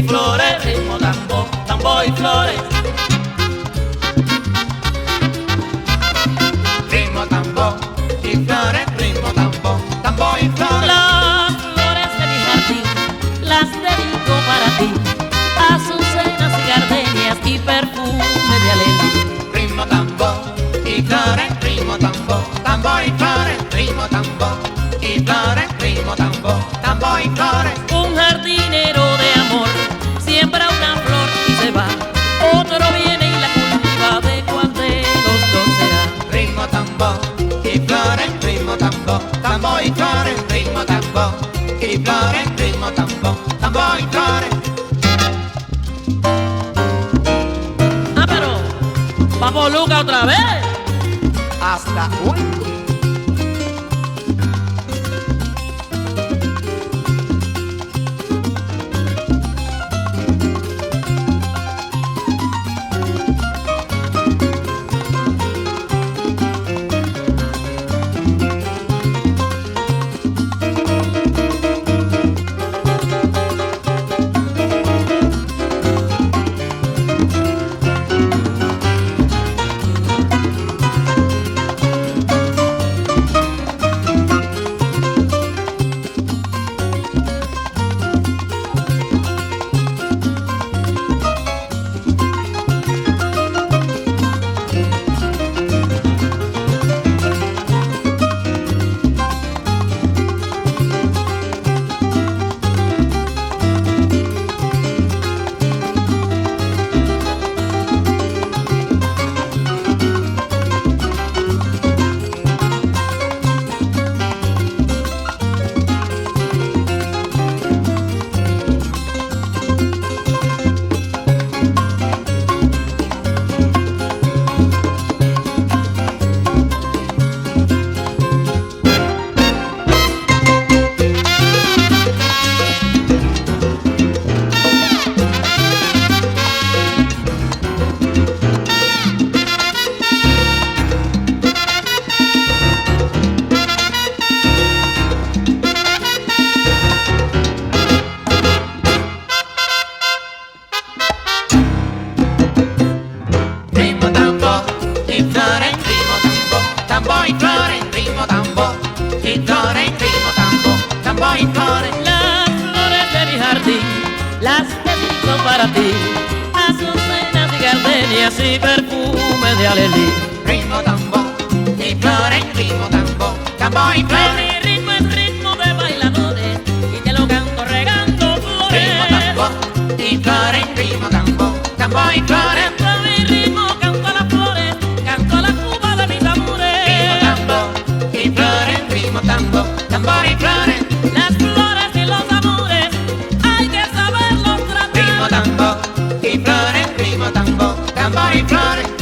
y flores, ritmo tambo, tambo y flores. Ritmo tambo y flores, ritmo tambo, tambo y flores. Las flores de mi jardín las dedico para ti, azucenas y gardenias y perfume de alelí. Ritmo tambo y flores, ritmo tambo, tambo y flores, ritmo tambo y flores, ritmo tambo, tambo y flores. Un jardinero de amor siembra una flor y se va, otro viene y la cultiva, de cuál de los dos será. Ritmo tambo y flores, ritmo tambo, tambo y flores, ritmo tambo y flores, ritmo tambo, tambo y flores. Ah, pero vamos Luca otra vez. Hasta hoy. Tambo y flores, ritmo tambo y flores, ritmo tambo, tambo y flores. Las flores de mi jardín las dedico para ti, azucenas y gardenias y perfume de alelí. Ritmo tambo y flores, ritmo tambo, tambo y flores. Mi ritmo es ritmo de bailadores y te lo canto regando flores. Ritmo tambo y flores, ritmo tambo, tambo y flores. Canto a mi ritmo, canto a las flores, canto a la Cuba de mis amores. Ritmo tambo y flores, ritmo tambo, tambo y flores. Las flores y los amores hay que saberlos tratar. Ritmo tambo y flores, ritmo tambo, tambo y flores.